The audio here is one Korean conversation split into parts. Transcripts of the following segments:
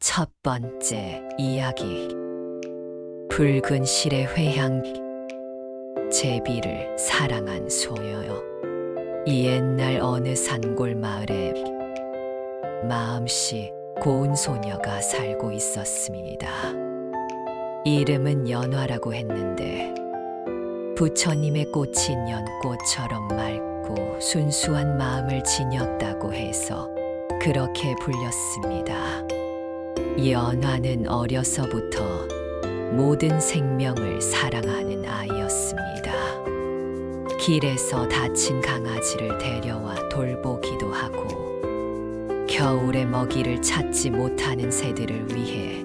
첫 번째 이야기. 붉은 실의 회향. 제비를 사랑한 소녀요. 이 옛날 어느 산골 마을에 마음씨 고운 소녀가 살고 있었습니다. 이름은 연화라고 했는데 부처님의 꽃인 연꽃처럼 맑고 순수한 마음을 지녔다고 해서 그렇게 불렸습니다. 연화는 어려서부터 모든 생명을 사랑하는 아이였습니다. 길에서 다친 강아지를 데려와 돌보기도 하고 겨울에 먹이를 찾지 못하는 새들을 위해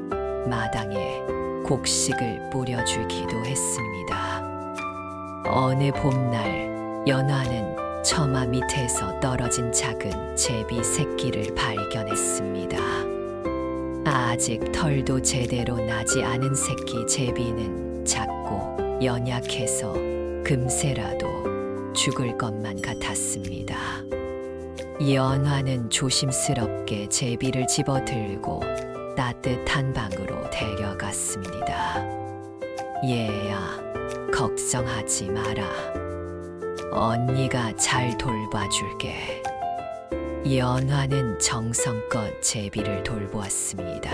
마당에 곡식을 뿌려주기도 했습니다. 어느 봄날 연화는 처마 밑에서 떨어진 작은 제비 새끼를 발견했습니다. 아직 털도 제대로 나지 않은 새끼 제비는 작고 연약해서 금세라도 죽을 것만 같았습니다. 연화는 조심스럽게 제비를 집어들고 따뜻한 방으로 데려갔습니다. 얘야, 걱정하지 마라. 언니가 잘 돌봐줄게. 연화는 정성껏 제비를 돌보았습니다.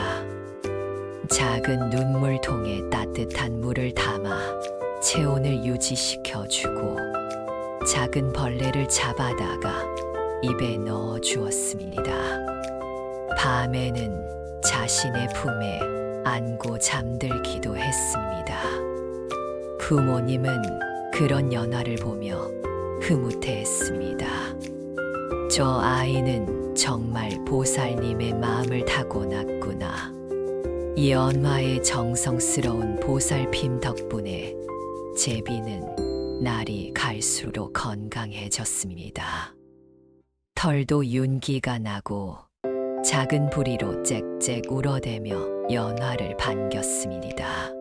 작은 눈물통에 따뜻한 물을 담아 체온을 유지시켜주고 작은 벌레를 잡아다가 입에 넣어 주었습니다. 밤에는 자신의 품에 안고 잠들기도 했습니다. 부모님은 그런 연화를 보며 흐뭇해했습니다. 저 아이는 정말 보살님의 마음을 타고났구나. 연화의 정성스러운 보살핌 덕분에 제비는 날이 갈수록 건강해졌습니다. 털도 윤기가 나고 작은 부리로 짹짹 울어대며 연화를 반겼습니다.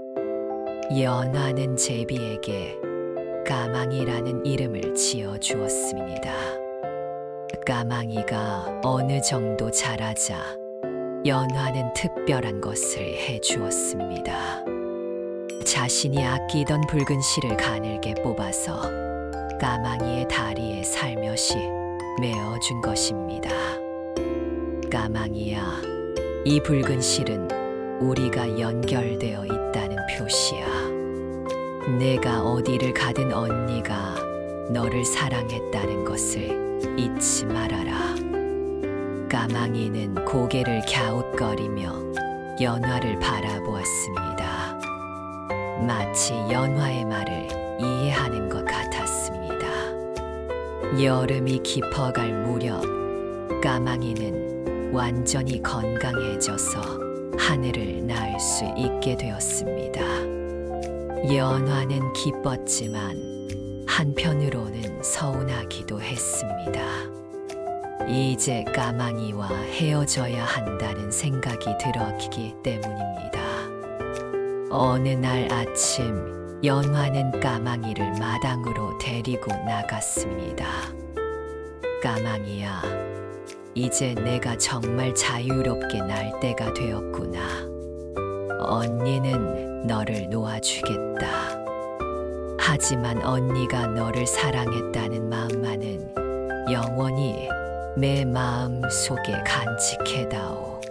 연화는 제비에게 까망이라는 이름을 지어 주었습니다. 까망이가 어느 정도 자라자 연화는 특별한 것을 해 주었습니다. 자신이 아끼던 붉은 실을 가늘게 뽑아서 까망이의 다리에 살며시 메어준 것입니다. 까망이야, 이 붉은 실은 우리가 연결되어 있다는 표시야. 내가 어디를 가든 언니가 너를 사랑했다는 것을 잊지 말아라. 까망이는 고개를 갸웃거리며 연화를 바라보았습니다. 마치 연화의 말을 이해하는 것 같았습니다. 여름이 깊어갈 무렵 까망이는 완전히 건강해져서 하늘을 날 수 있게 되었습니다. 연화는 기뻤지만 한편으로는 서운하기도 했습니다. 이제 까망이와 헤어져야 한다는 생각이 들었기 때문입니다. 어느 날 아침 연화는 까망이를 마당으로 데리고 나갔습니다. 까망이야, 이제 내가 정말 자유롭게 날 때가 되었구나. 언니는 너를 놓아주겠다. 하지만 언니가 너를 사랑했다는 마음만은 영원히 내 마음 속에 간직해다오.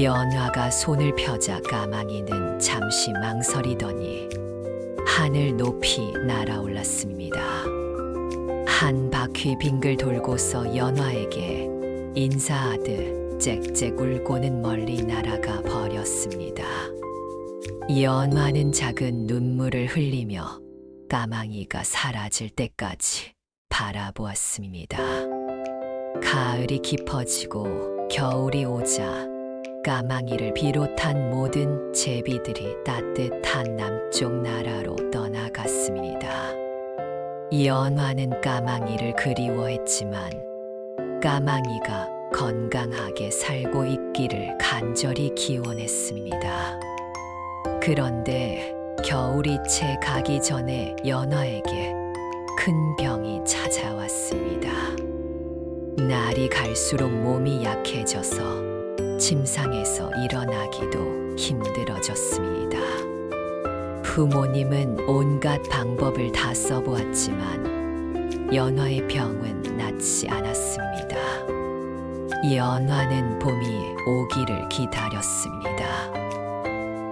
연화가 손을 펴자 까망이는 잠시 망설이더니 하늘 높이 날아올랐습니다. 한 바퀴 빙글 돌고서 연화에게 인사하듯 짹짹 울고는 멀리 날아가 버렸습니다. 연화는 작은 눈물을 흘리며 까망이가 사라질 때까지 바라보았습니다. 가을이 깊어지고 겨울이 오자 까망이를 비롯한 모든 제비들이 따뜻한 남쪽 나라로 떠나갔습니다. 연화는 까망이를 그리워했지만 까망이가 건강하게 살고 있기를 간절히 기원했습니다. 그런데 겨울이 채 가기 전에 연화에게 큰 병이 찾아왔습니다. 날이 갈수록 몸이 약해져서 침상에서 일어나기도 힘들어졌습니다. 부모님은 온갖 방법을 다 써보았지만 연화의 병은 낫지 않았습니다. 연화는 봄이 오기를 기다렸습니다.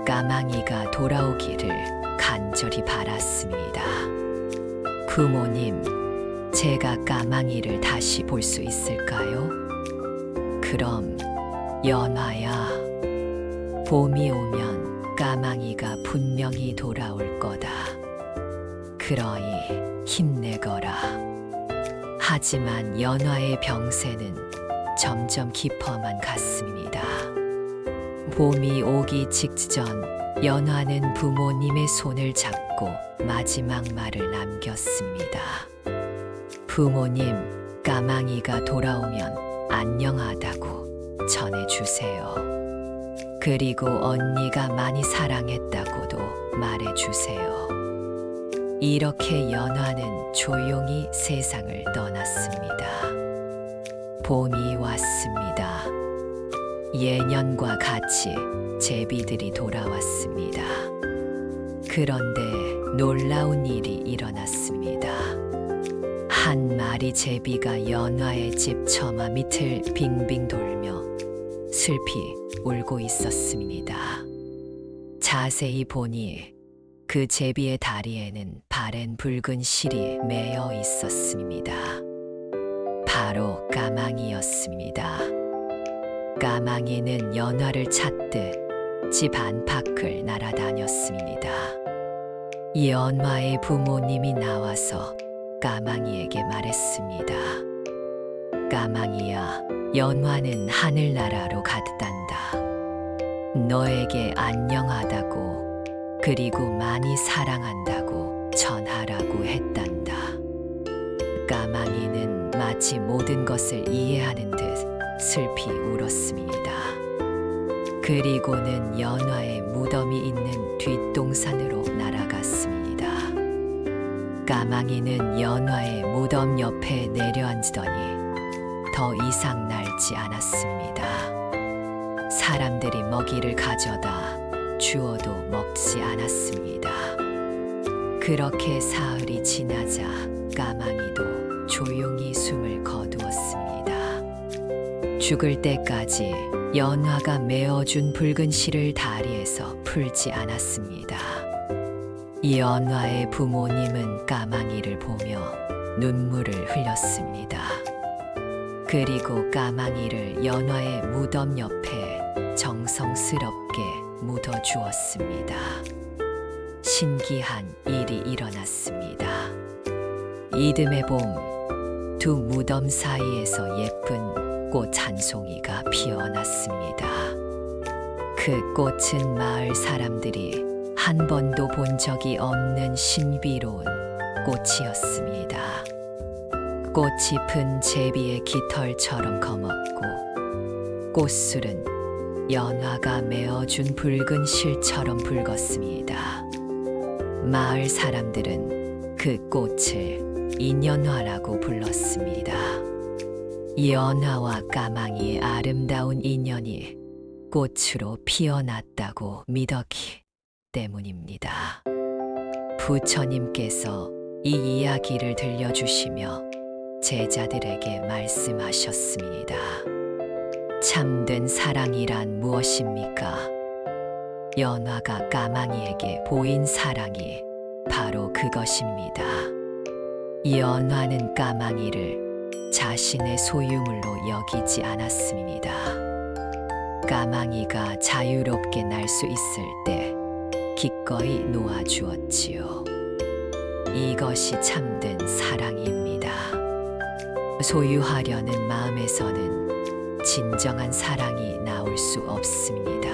까망이가 돌아오기를 간절히 바랐습니다. 부모님, 제가 까망이를 다시 볼 수 있을까요? 그럼 연화야, 봄이 오면 까망이가 분명히 돌아올 거다. 그러니 힘내거라. 하지만 연화의 병세는 점점 깊어만 갔습니다. 봄이 오기 직전 연화는 부모님의 손을 잡고 마지막 말을 남겼습니다. 부모님, 까망이가 돌아오면 안녕하다고 전해주세요. 그리고 언니가 많이 사랑했다고도 말해주세요. 이렇게 연화는 조용히 세상을 떠났습니다. 봄이 왔습니다. 예년과 같이 제비들이 돌아왔습니다. 그런데 놀라운 일이 일어났습니다. 한 마리 제비가 연화의 집 처마 밑을 빙빙 돌며 슬피 울고 있었습니다. 자세히 보니 그 제비의 다리에는 바랜 붉은 실이 매여 있었습니다. 바로 까망이였습니다. 까망이는 연화를 찾듯 집 안팎을 날아다녔습니다. 연화의 부모님이 나와서 까망이에게 말했습니다. 까망이야, 연화는 하늘나라로 갔단다. 너에게 안녕하다고 그리고 많이 사랑한다고 전하라고 했단다. 까망이는 마치 모든 것을 이해하는 듯 슬피 울었습니다. 그리고는 연화의 무덤이 있는 뒷동산으로 날아갔습니다. 까망이는 연화의 무덤 옆에 내려앉더니 더 이상 날지 않았습니다. 사람들이 먹이를 가져다 주어도 먹지 않았습니다. 그렇게 사흘이 지나자 까망이도 조용히 숨을 거두었습니다. 죽을 때까지 연화가 메어준 붉은 실을 다리에서 풀지 않았습니다. 연화의 부모님은 까망이를 보며 눈물을 흘렸습니다. 그리고 까망이를 연화의 무덤 옆에 정성스럽게 묻어주었습니다. 신기한 일이 일어났습니다. 이듬해 봄, 두 무덤 사이에서 예쁜 꽃 한 송이가 피어났습니다. 그 꽃은 마을 사람들이 한 번도 본 적이 없는 신비로운 꽃이었습니다. 꽃이 픈 제비의 깃털처럼 검었고 꽃술은 연화가 메어준 붉은 실처럼 붉었습니다. 마을 사람들은 그 꽃을 인연화라고 불렀습니다. 연화와 까망이의 아름다운 인연이 꽃으로 피어났다고 믿었기 때문입니다. 부처님께서 이 이야기를 들려주시며 제자들에게 말씀하셨습니다. 참된 사랑이란 무엇입니까? 연화가 까망이에게 보인 사랑이 바로 그것입니다. 연화는 까망이를 자신의 소유물로 여기지 않았습니다. 까망이가 자유롭게 날 수 있을 때 기꺼이 놓아주었지요. 이것이 참된 사랑입니다. 소유하려는 마음에서는 진정한 사랑이 나올 수 없습니다.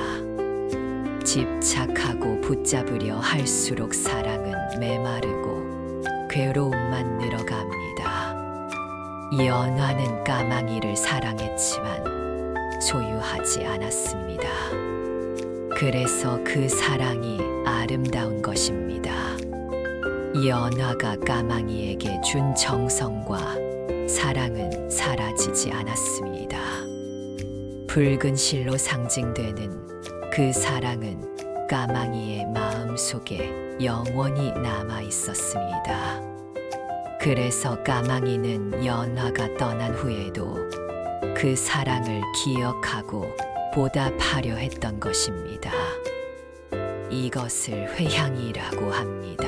집착하고 붙잡으려 할수록 사랑은 메마르고 괴로움만 늘어갑니다. 연화는 까망이를 사랑했지만 소유하지 않았습니다. 그래서 그 사랑이 아름다운 것입니다. 연화가 까망이에게 준 정성과 사랑은 사라지지 않았습니다. 붉은 실로 상징되는 그 사랑은 까망이의 마음 속에 영원히 남아 있었습니다. 그래서 까망이는 연화가 떠난 후에도 그 사랑을 기억하고 보답하려 했던 것입니다. 이것을 회향이라고 합니다.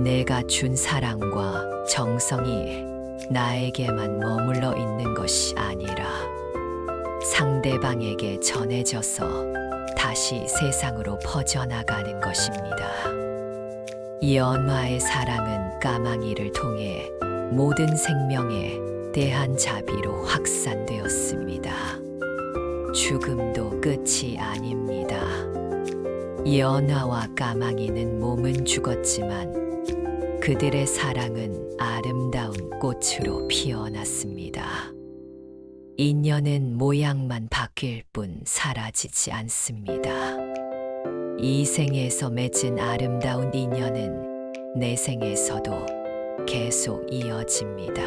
내가 준 사랑과 정성이 나에게만 머물러 있는 것이 아니라 상대방에게 전해져서 다시 세상으로 퍼져나가는 것입니다. 연화의 사랑은 까망이를 통해 모든 생명에 대한 자비로 확산되었습니다. 죽음도 끝이 아닙니다. 연화와 까망이는 몸은 죽었지만 그들의 사랑은 아름다운 꽃으로 피어났습니다. 인연은 모양만 바뀔 뿐 사라지지 않습니다. 이 생에서 맺은 아름다운 인연은 내 생에서도 계속 이어집니다.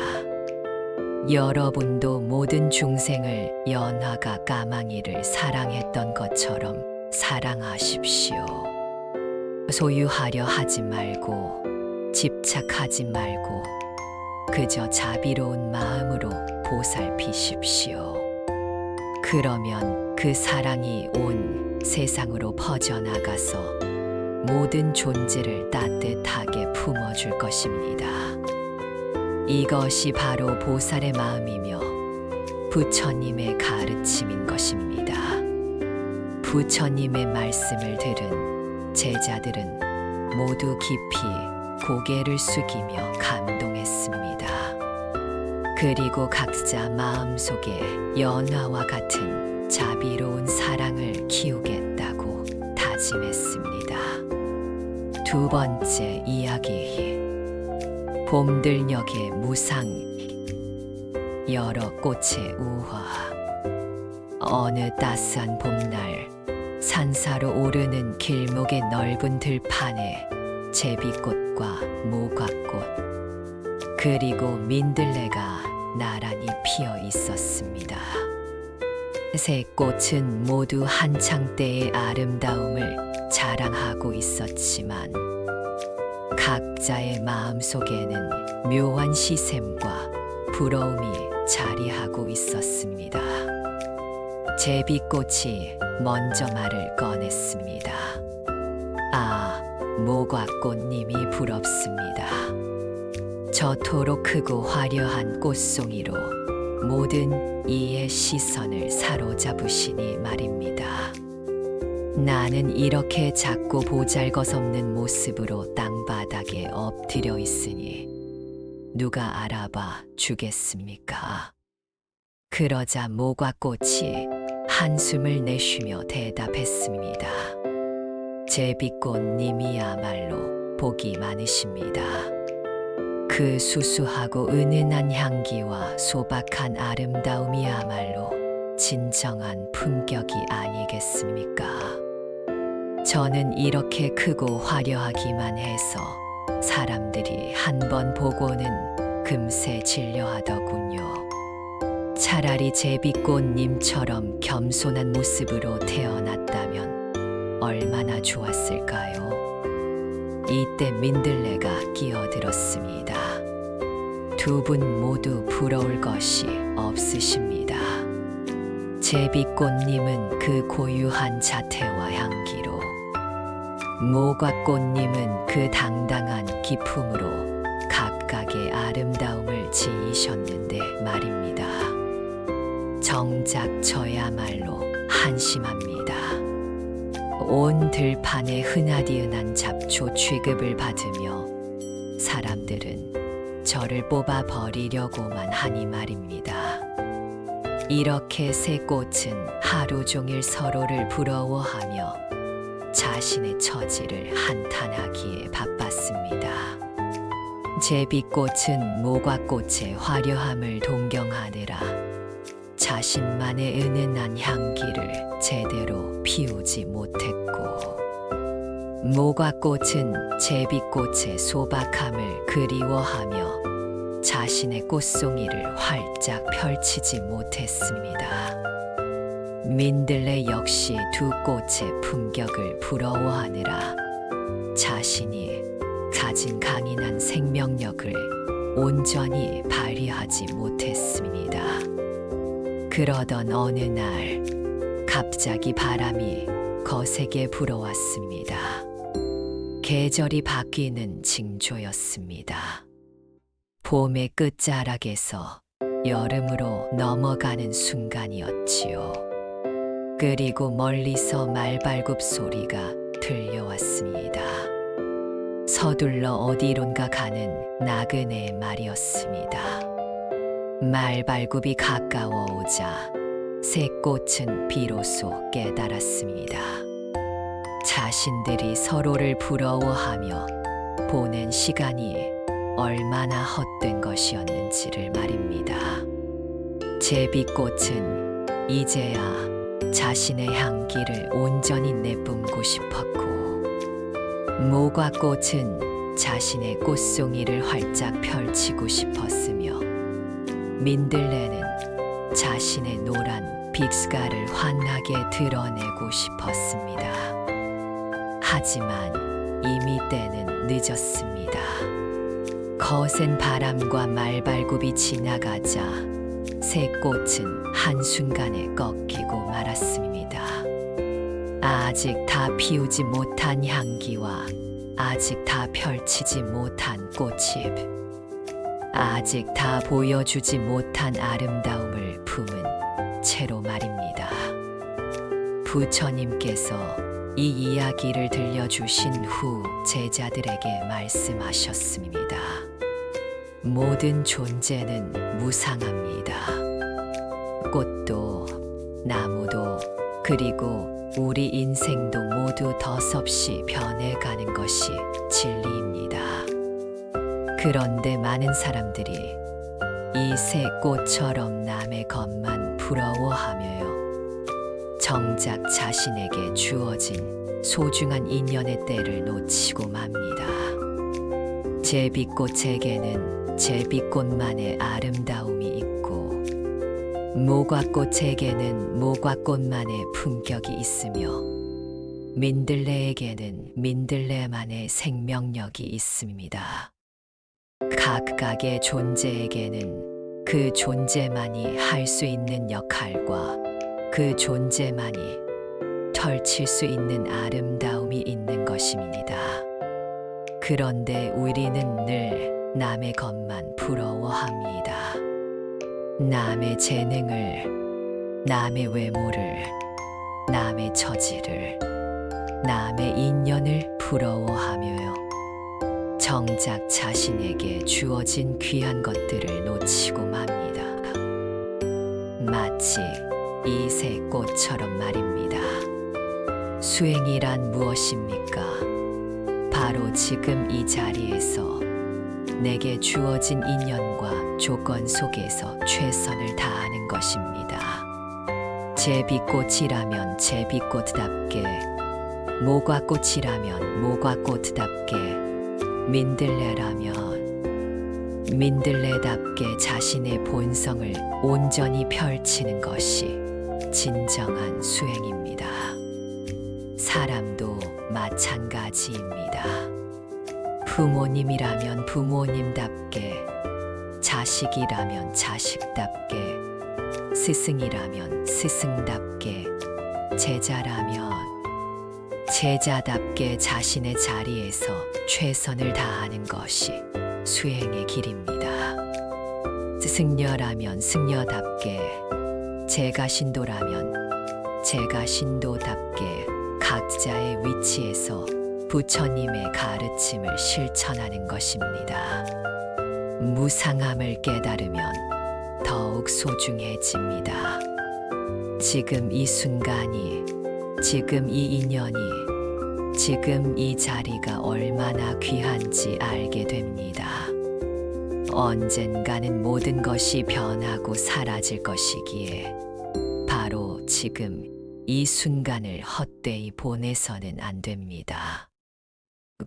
여러분도 모든 중생을 연화가 까망이를 사랑했던 것처럼 사랑하십시오. 소유하려 하지 말고 집착하지 말고 그저 자비로운 마음으로 보살피십시오. 그러면 그 사랑이 온 세상으로 퍼져나가서 모든 존재를 따뜻하게 품어줄 것입니다. 이것이 바로 보살의 마음이며 부처님의 가르침인 것입니다. 부처님의 말씀을 들은 제자들은 모두 깊이 고개를 숙이며 감동했습니다. 그리고 각자 마음속에 연화와 같은 자비로운 사랑을 키우겠다고 다짐했습니다. 두 번째 이야기. 봄들녘의 무상. 여러 꽃의 우화. 어느 따스한 봄날 산사로 오르는 길목의 넓은 들판에 제비꽃과 모과꽃 그리고 민들레가 나란히 피어 있었습니다. 세 꽃은 모두 한창 때의 아름다움을 자랑하고 있었지만 각자의 마음속에는 묘한 시샘과 부러움이 자리하고 있었습니다. 제비꽃이 먼저 말을 꺼냈습니다. 아, 모과꽃님이 부럽습니다. 저토록 크고 화려한 꽃송이로 모든 이의 시선을 사로잡으시니 말입니다. 나는 이렇게 작고 보잘것없는 모습으로 땅바닥에 엎드려 있으니 누가 알아봐 주겠습니까? 그러자 모과꽃이 한숨을 내쉬며 대답했습니다. 제비꽃님이야말로 복이 많으십니다. 그 수수하고 은은한 향기와 소박한 아름다움이야말로 진정한 품격이 아니겠습니까? 저는 이렇게 크고 화려하기만 해서 사람들이 한 번 보고는 금세 질려하더군요. 차라리 제비꽃님처럼 겸손한 모습으로 태어났다면 얼마나 좋았을까요? 이때 민들레가 끼어들었습니다. 두 분 모두 부러울 것이 없으십니다. 제비꽃님은 그 고유한 자태와 향기로, 모과꽃님은 그 당당한 기품으로 각각의 아름다움을 지니셨는데 말입니다. 정작 저야말로 한심합니다. 온 들판에 흔하디흔한 잡초 취급을 받으며 사람들은 저를 뽑아 버리려고만 하니 말입니다. 이렇게 새 꽃은 하루 종일 서로를 부러워하며 자신의 처지를 한탄하기에 바빴습니다. 제비꽃은 모과꽃의 화려함을 동경하느라 자신만의 은은한 향기를 제대로 피우지 못했고, 모과꽃은 제비꽃의 소박함을 그리워하며 자신의 꽃송이를 활짝 펼치지 못했습니다. 민들레 역시 두 꽃의 품격을 부러워하느라 자신이 가진 강인한 생명력을 온전히 발휘하지 못했습니다. 그러던 어느 날 갑자기 바람이 거세게 불어왔습니다. 계절이 바뀌는 징조였습니다. 봄의 끝자락에서 여름으로 넘어가는 순간이었지요. 그리고 멀리서 말발굽 소리가 들려왔습니다. 서둘러 어디론가 가는 나그네의 말이었습니다. 말발굽이 가까워오자 새 꽃은 비로소 깨달았습니다. 자신들이 서로를 부러워하며 보낸 시간이 얼마나 헛된 것이었는지를 말입니다. 제비꽃은 이제야 자신의 향기를 온전히 내뿜고 싶었고, 무화꽃은 자신의 꽃송이를 활짝 펼치고 싶었으며, 민들레는 자신의 노란 빅스가를 환하게 드러내고 싶었습니다. 하지만 이미 때는 늦었습니다. 거센 바람과 말발굽이 지나가자 새 꽃은 한순간에 꺾이고 말았습니다. 아직 다 피우지 못한 향기와 아직 다 펼치지 못한 꽃잎, 아직 다 보여주지 못한 아름다움을 품은 채로 말입니다. 부처님께서 이 이야기를 들려주신 후 제자들에게 말씀하셨습니다. 모든 존재는 무상합니다. 꽃도, 나무도, 그리고 우리 인생도 모두 덧없이 변해가는 것이 진리입니다. 그런데 많은 사람들이 이 새 꽃처럼 남의 것만 부러워하며요. 정작 자신에게 주어진 소중한 인연의 때를 놓치고 맙니다. 제비꽃에게는 제비꽃만의 아름다움이 있고, 무화꽃에게는 무화꽃만의 품격이 있으며, 민들레에게는 민들레만의 생명력이 있습니다. 각각의 존재에게는 그 존재만이 할 수 있는 역할과 그 존재만이 펼칠 수 있는 아름다움이 있는 것입니다. 그런데 우리는 늘 남의 것만 부러워합니다. 남의 재능을, 남의 외모를, 남의 처지를, 남의 인연을 부러워하며요. 정작 자신에게 주어진 귀한 것들을 놓치고 맙니다. 마치 이 새 꽃처럼 말입니다. 수행이란 무엇입니까? 바로 지금 이 자리에서 내게 주어진 인연과 조건 속에서 최선을 다하는 것입니다. 제비꽃이라면 제비꽃답게, 무화꽃이라면 무화꽃답게, 민들레라면 민들레답게 자신의 본성을 온전히 펼치는 것이 진정한 수행입니다. 사람도 마찬가지입니다. 부모님이라면 부모님답게, 자식이라면 자식답게, 스승이라면 스승답게, 제자라면 제자답게 자신의 자리에서 최선을 다하는 것이 수행의 길입니다. 승려라면 승려답게, 제가 신도라면 제가 신도답게 각자의 위치에서 부처님의 가르침을 실천하는 것입니다. 무상함을 깨달으면 더욱 소중해집니다. 지금 이 순간이, 지금 이 인연이, 지금 이 자리가 얼마나 귀한지 알게 됩니다. 언젠가는 모든 것이 변하고 사라질 것이기에 바로 지금 이 순간을 헛되이 보내서는 안 됩니다.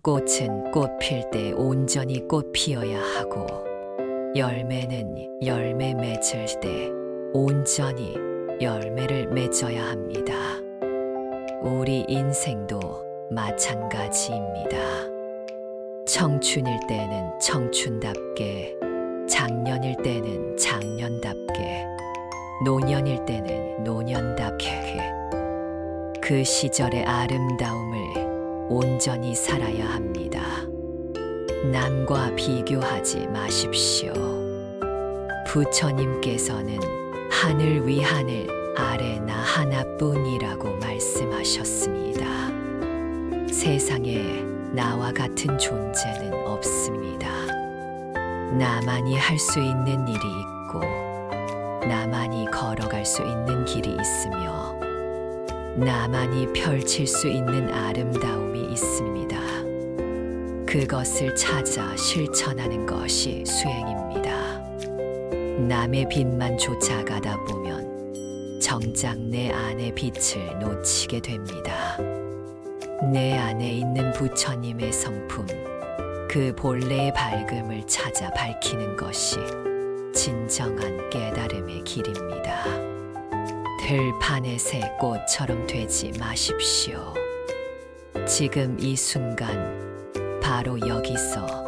꽃은 꽃 필 때 온전히 꽃 피어야 하고, 열매는 열매 맺을 때 온전히 열매를 맺어야 합니다. 우리 인생도 마찬가지입니다. 청춘일 때는 청춘답게, 장년일 때는 장년답게, 노년일 때는 노년답게 그 시절의 아름다움을 온전히 살아야 합니다. 남과 비교하지 마십시오. 부처님께서는 하늘 위 하늘 아래 나 하나뿐이라고 말씀하셨습니다. 세상에 나와 같은 존재는 없습니다. 나만이 할 수 있는 일이 있고 나만이 걸어갈 수 있는 길이 있으며 나만이 펼칠 수 있는 아름다움이 있습니다. 그것을 찾아 실천하는 것이 수행입니다. 남의 빛만 쫓아가다 보면 정작 내 안의 빛을 놓치게 됩니다. 내 안에 있는 부처님의 성품, 그 본래의 밝음을 찾아 밝히는 것이 진정한 깨달음의 길입니다. 들판의 새 꽃처럼 되지 마십시오. 지금 이 순간 바로 여기서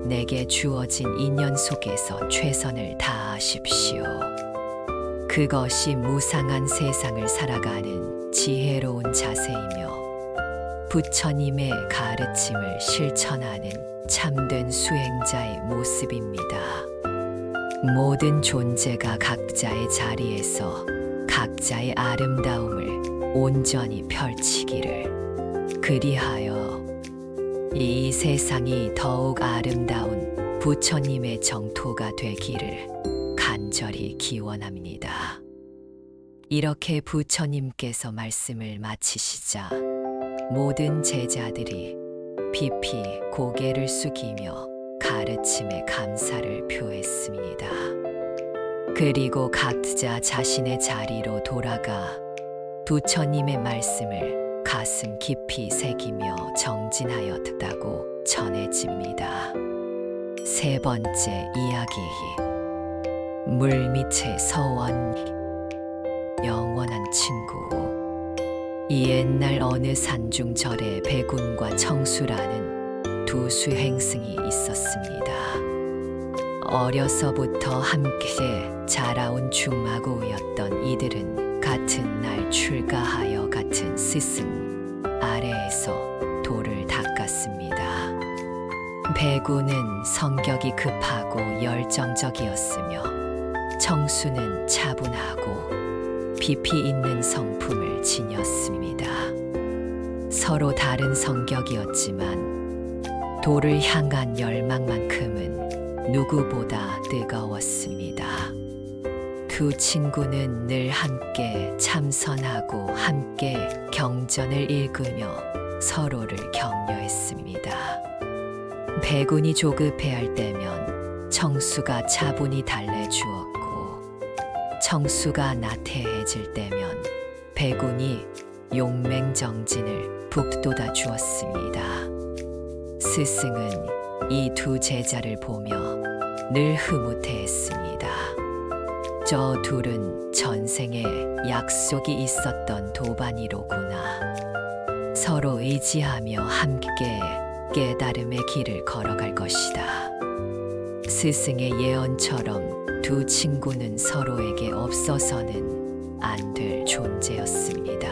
내게 주어진 인연 속에서 최선을 다하십시오. 그것이 무상한 세상을 살아가는 지혜로운 자세이며 부처님의 가르침을 실천하는 참된 수행자의 모습입니다. 모든 존재가 각자의 자리에서 각자의 아름다움을 온전히 펼치기를, 그리하여 이 세상이 더욱 아름다운 부처님의 정토가 되기를 간절히 기원합니다. 이렇게 부처님께서 말씀을 마치시자 모든 제자들이 깊이 고개를 숙이며 가르침에 감사를 표했습니다. 그리고 각자 자신의 자리로 돌아가 부처님의 말씀을 가슴 깊이 새기며 정진하여 듣다고 전해집니다. 세 번째 이야기. 물밑의 서원. 영원한 친구. 옛날 어느 산중절에 백운과 청수라는 두 수행승이 있었습니다. 어려서부터 함께 자라온 중마고우였던 이들은 같은 날 출가하여 같은 스승 아래에서 돌을 닦았습니다. 백운은 성격이 급하고 열정적이었으며 청수는 차분하고 깊이 있는 성품을 지녔습니다. 서로 다른 성격이었지만 돌을 향한 열망만큼은 누구보다 뜨거웠습니다. 두 친구는 늘 함께 참선하고 함께 경전을 읽으며 서로를 격려했습니다. 백운이 조급해할 때면 청수가 차분히 달래주었고 청수가 나태해질 때면 백운이 용맹정진을 북돋아 주었습니다. 스승은 이 두 제자를 보며 늘 흐뭇해했습니다. 저 둘은 전생에 약속이 있었던 도반이로구나. 서로 의지하며 함께 깨달음의 길을 걸어갈 것이다. 스승의 예언처럼 두 친구는 서로에게 없어서는 안 될 존재였습니다.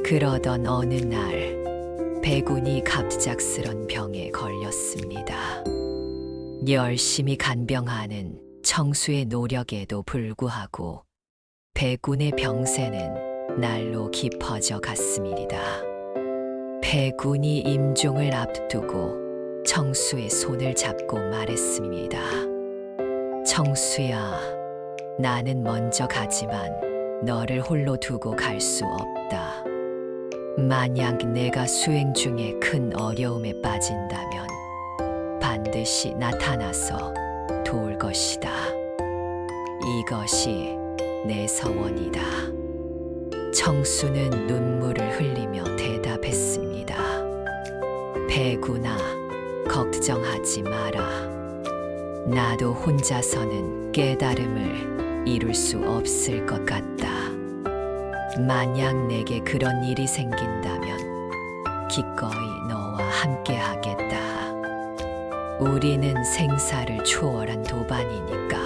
그러던 어느 날 백운이 갑작스런 병에 걸렸습니다. 열심히 간병하는 청수의 노력에도 불구하고 백운의 병세는 날로 깊어져 갔습니다. 백운이 임종을 앞두고 청수의 손을 잡고 말했습니다. 청수야, 나는 먼저 가지만 너를 홀로 두고 갈 수 없다. 만약 내가 수행 중에 큰 어려움에 빠진다면 반드시 나타나서 도울 것이다. 이것이 내 서원이다. 청수는 눈물을 흘리며 대답했습니다. 백운아, 걱정하지 마라. 나도 혼자서는 깨달음을 이룰 수 없을 것 같다. 만약 내게 그런 일이 생긴다면 기꺼이 너와 함께 하겠다. 우리는 생사를 초월한 도반이니까.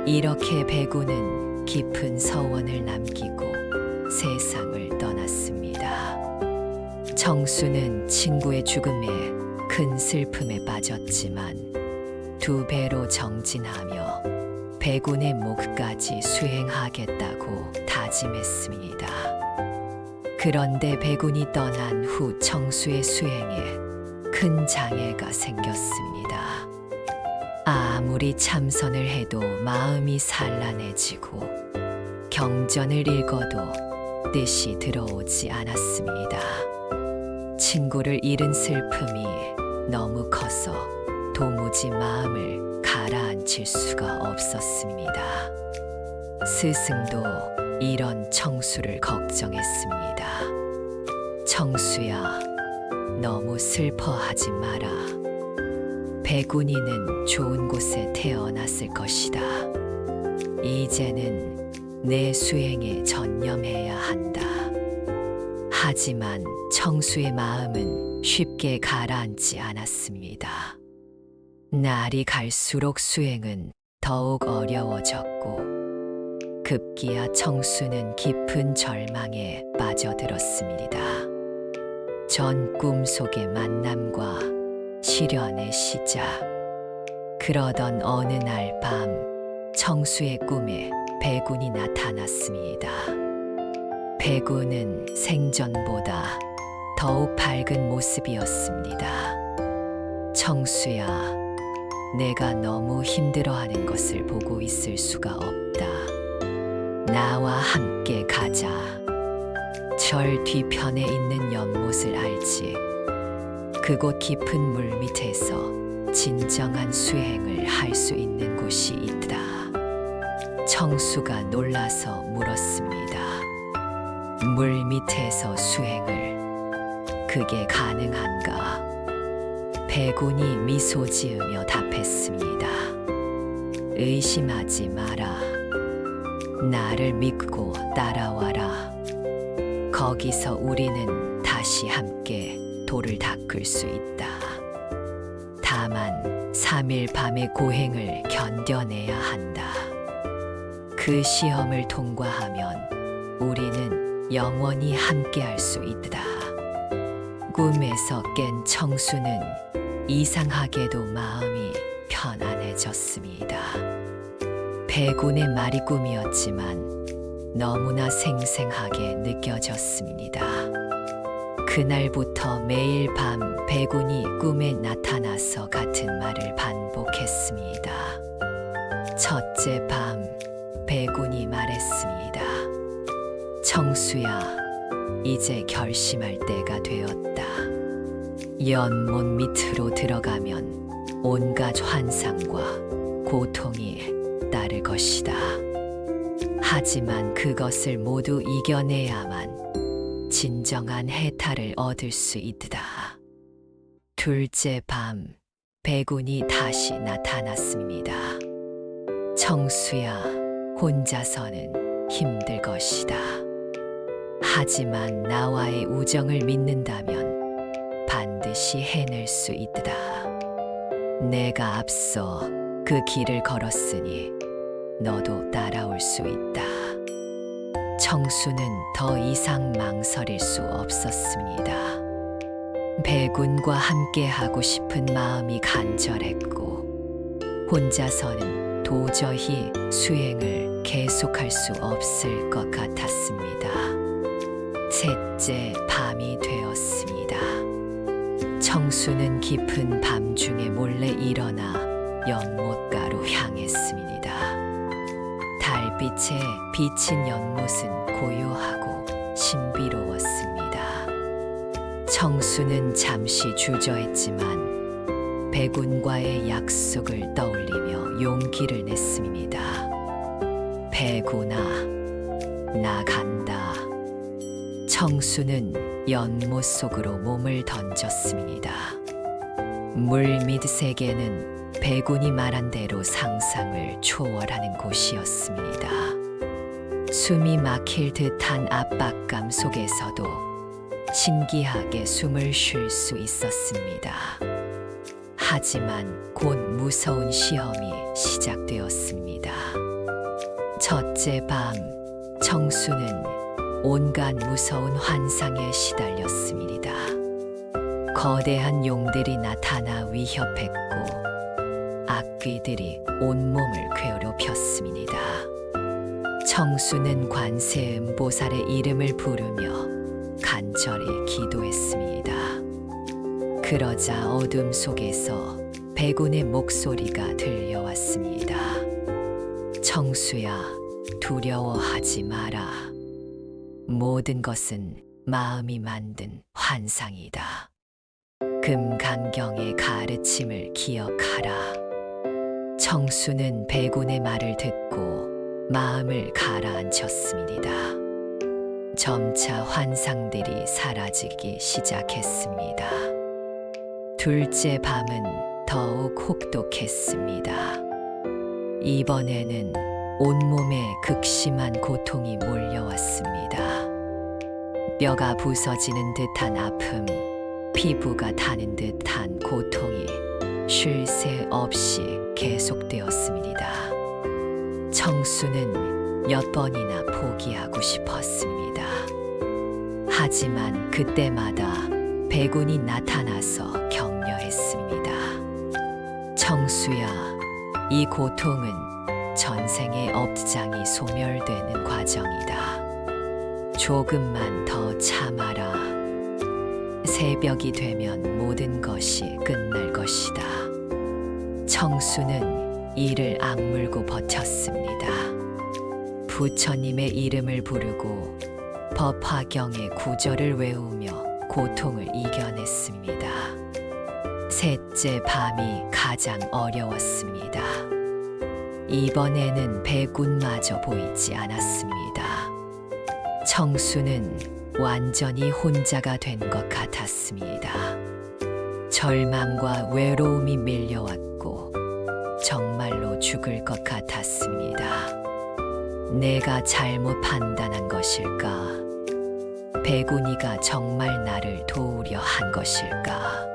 이렇게 배구는 깊은 서원을 남기고 세상을 떠났습니다. 청수는 친구의 죽음에 큰 슬픔에 빠졌지만 2배로 정진하며 배군의 목까지 수행하겠다고 다짐했습니다. 그런데 배군이 떠난 후 청수의 수행에 큰 장애가 생겼습니다. 아무리 참선을 해도 마음이 산란해지고 경전을 읽어도 뜻이 들어오지 않았습니다. 친구를 잃은 슬픔이 너무 커서 도무지 마음을 가라앉힐 수가 없었습니다. 스승도 이런 청수를 걱정했습니다. 청수야, 너무 슬퍼하지 마라. 배군이는 좋은 곳에 태어났을 것이다. 이제는 내 수행에 전념해야 한다. 하지만 청수의 마음은 쉽게 가라앉지 않았습니다. 날이 갈수록 수행은 더욱 어려워졌고 급기야 청수는 깊은 절망에 빠져들었습니다. 전 꿈속의 만남과 시련의 시작. 그러던 어느 날 밤 청수의 꿈에 배군이 나타났습니다. 배군은 생전보다 더욱 밝은 모습이었습니다. 청수야, 내가 너무 힘들어하는 것을 보고 있을 수가 없다. 나와 함께 가자. 절 뒤편에 있는 연못을 알지? 그곳 깊은 물 밑에서 진정한 수행을 할 수 있는 곳이 있다. 청수가 놀라서 물었습니다. 물 밑에서 수행을, 그게 가능한가? 배군이 미소 지으며 답했습니다. 의심하지 마라. 나를 믿고 따라와라. 거기서 우리는 다시 함께 돌을 닦을 수 있다. 다만 3일 밤의 고행을 견뎌내야 한다. 그 시험을 통과하면 우리는 영원히 함께할 수 있다. 꿈에서 깬 청수는 이상하게도 마음이 편안해졌습니다. 배군의 말이 꿈이었지만 너무나 생생하게 느껴졌습니다. 그날부터 매일 밤 배군이 꿈에 나타나서 같은 말을 반복했습니다. 첫째 밤 배군이 말했습니다. 청수야, 이제 결심할 때가 되었다. 연못 밑으로 들어가면 온갖 환상과 고통이 따를 것이다. 하지만 그것을 모두 이겨내야만 진정한 해탈을 얻을 수 있다. 둘째 밤, 배군이 다시 나타났습니다. 청수야, 혼자서는 힘들 것이다. 하지만 나와의 우정을 믿는다면 반드시 해낼 수 있다. 내가 앞서 그 길을 걸었으니 너도 따라올 수 있다. 청수는 더 이상 망설일 수 없었습니다. 배군과 함께 하고 싶은 마음이 간절했고 혼자서는 도저히 수행을 계속할 수 없을 것 같았습니다. 셋째 밤이 되었습니다. 청수는 깊은 밤중에 몰래 일어나 연못가로 향했습니다. 달빛에 비친 연못은 고요하고 신비로웠습니다. 청수는 잠시 주저했지만 배군과의 약속을 떠올리며 용기를 냈습니다. 배군아, 나 간다. 청수는 연못 속으로 몸을 던졌습니다. 물 밑 세계는 백운이 말한 대로 상상을 초월하는 곳이었습니다. 숨이 막힐 듯한 압박감 속에서도 신기하게 숨을 쉴 수 있었습니다. 하지만 곧 무서운 시험이 시작되었습니다. 첫째 밤, 청수는 온갖 무서운 환상에 시달렸습니다. 거대한 용들이 나타나 위협했고 악귀들이 온몸을 괴롭혔습니다. 청수는 관세음보살의 이름을 부르며 간절히 기도했습니다. 그러자 어둠 속에서 백운의 목소리가 들려왔습니다. 청수야, 두려워하지 마라. 모든 것은 마음이 만든 환상이다. 금강경의 가르침을 기억하라. 청수는 백운의 말을 듣고 마음을 가라앉혔습니다. 점차 환상들이 사라지기 시작했습니다. 둘째 밤은 더욱 혹독했습니다. 이번에는 온몸에 극심한 고통이 몰려왔습니다. 뼈가 부서지는 듯한 아픔, 피부가 타는 듯한 고통이 쉴 새 없이 계속되었습니다. 청수는 몇 번이나 포기하고 싶었습니다. 하지만 그때마다 백운이 나타나서 격려했습니다. 청수야, 이 고통은 전생의 업장이 소멸되는 과정이다. 조금만 더 참아라. 새벽이 되면 모든 것이 끝날 것이다. 청수는 이를 악물고 버텼습니다. 부처님의 이름을 부르고 법화경의 구절을 외우며 고통을 이겨냈습니다. 셋째 밤이 가장 어려웠습니다. 이번에는 백운마저 보이지 않았습니다. 청수는 완전히 혼자가 된 것 같았습니다. 절망과 외로움이 밀려왔고 정말로 죽을 것 같았습니다. 내가 잘못 판단한 것일까? 백운이가 정말 나를 도우려 한 것일까?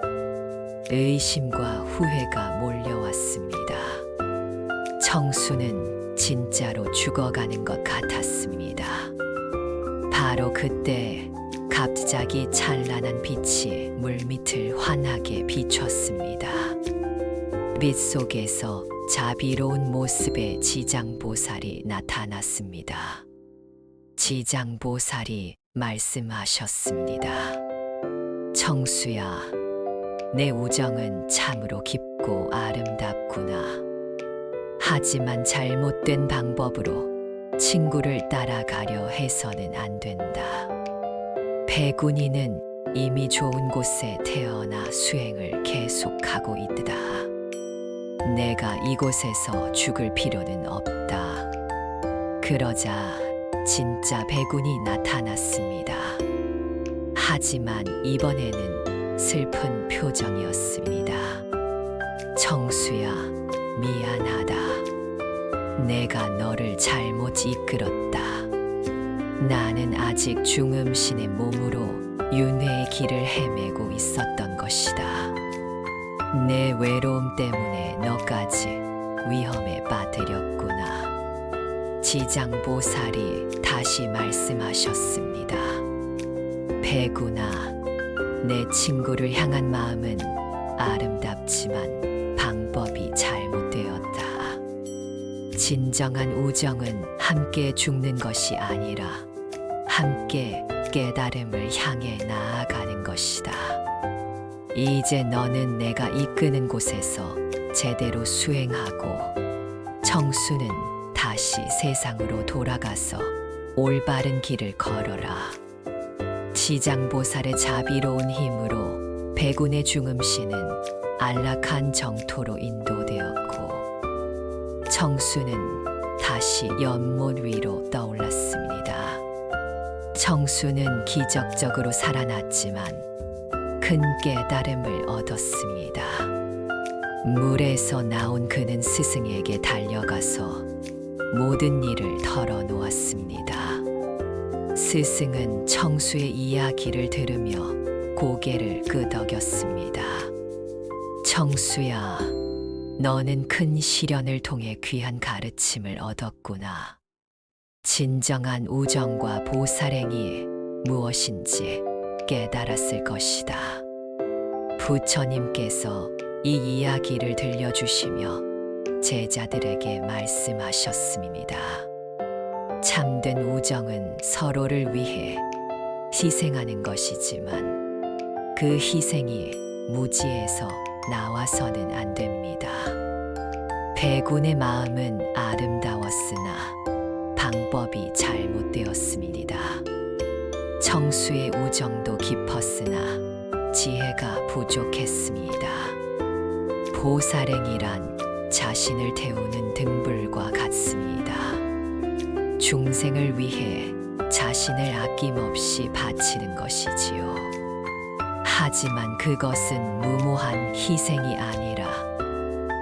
의심과 후회가 몰려왔습니다. 청수는 진짜로 죽어가는 것 같았습니다. 바로 그때 갑자기 찬란한 빛이 물밑을 환하게 비췄습니다. 빛 속에서 자비로운 모습의 지장보살이 나타났습니다. 지장보살이 말씀하셨습니다. 청수야, 내 우정은 참으로 깊고 아름답구나. 하지만 잘못된 방법으로 친구를 따라가려 해서는 안 된다. 백운이는 이미 좋은 곳에 태어나 수행을 계속하고 있다. 내가 이곳에서 죽을 필요는 없다. 그러자 진짜 백운이 나타났습니다. 하지만 이번에는 슬픈 표정이었습니다. 청수야, 미안하다. 내가 너를 잘못 이끌었다. 나는 아직 중음신의 몸으로 윤회의 길을 헤매고 있었던 것이다. 내 외로움 때문에 너까지 위험에 빠뜨렸구나. 지장보살이 다시 말씀하셨습니다. 백운아, 내 친구를 향한 마음은 아름답지만 방법이 잘못되었다. 진정한 우정은 함께 죽는 것이 아니라 함께 깨달음을 향해 나아가는 것이다. 이제 너는 내가 이끄는 곳에서 제대로 수행하고 청수는 다시 세상으로 돌아가서 올바른 길을 걸어라. 지장보살의 자비로운 힘으로 백운의 중음신은 안락한 정토로 인도되었고 청수는 다시 연못 위로 떠올랐습니다. 청수는 기적적으로 살아났지만 큰 깨달음을 얻었습니다. 물에서 나온 그는 스승에게 달려가서 모든 일을 털어놓았습니다. 스승은 청수의 이야기를 들으며 고개를 끄덕였습니다. 청수야, 너는 큰 시련을 통해 귀한 가르침을 얻었구나. 진정한 우정과 보살행이 무엇인지 깨달았을 것이다. 부처님께서 이 이야기를 들려주시며 제자들에게 말씀하셨습니다. 참된 우정은 서로를 위해 희생하는 것이지만 그 희생이 무지에서 나와서는 안 됩니다. 배군의 마음은 아름다웠으나 방법이 잘못되었습니다. 청수의 우정도 깊었으나 지혜가 부족했습니다. 보살행이란 자신을 태우는 등불과 같습니다. 중생을 위해 자신을 아낌없이 바치는 것이지요. 하지만 그것은 무모한 희생이 아니라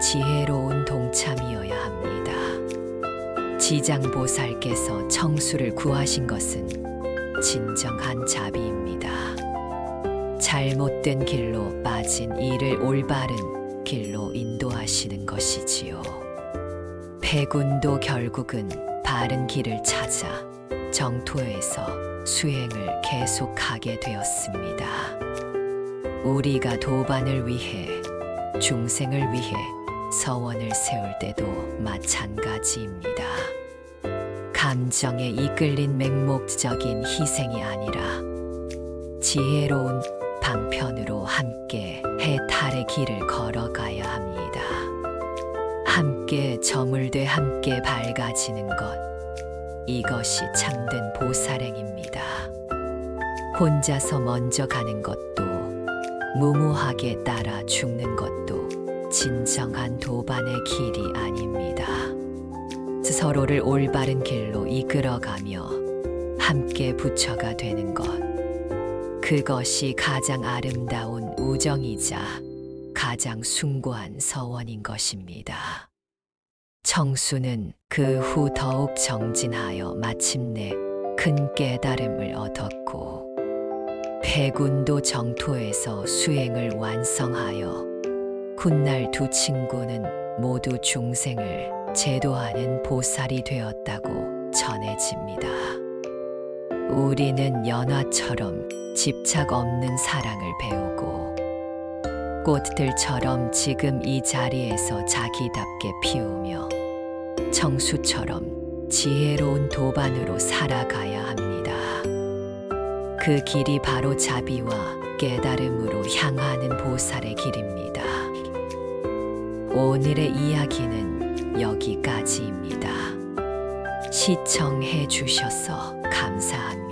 지혜로운 동참이어야 합니다. 지장보살께서 청수를 구하신 것은 진정한 자비입니다. 잘못된 길로 빠진 이를 올바른 길로 인도하시는 것이지요. 배군도 결국은 바른 길을 찾아 정토에서 수행을 계속하게 되었습니다. 우리가 도반을 위해, 중생을 위해 서원을 세울 때도 마찬가지입니다. 감정에 이끌린 맹목적인 희생이 아니라 지혜로운 방편으로 함께 해탈의 길을 걸어가야 합니다. 함께 저물돼 함께 밝아지는 것, 이것이 참된 보살행입니다. 혼자서 먼저 가는 것도, 무모하게 따라 죽는 것도 진정한 도반의 길이 아닙니다. 서로를 올바른 길로 이끌어가며 함께 부처가 되는 것, 그것이 가장 아름다운 우정이자 가장 숭고한 서원인 것입니다. 청수는 그 후 더욱 정진하여 마침내 큰 깨달음을 얻었고, 배군도 정토에서 수행을 완성하여 훗날 두 친구는 모두 중생을 제도하는 보살이 되었다고 전해집니다. 우리는 연화처럼 집착 없는 사랑을 배우고, 꽃들처럼 지금 이 자리에서 자기답게 피우며 청수처럼 지혜로운 도반으로 살아가야 합니다. 그 길이 바로 자비와 깨달음으로 향하는 보살의 길입니다. 오늘의 이야기는 여기까지입니다. 시청해 주셔서 감사합니다.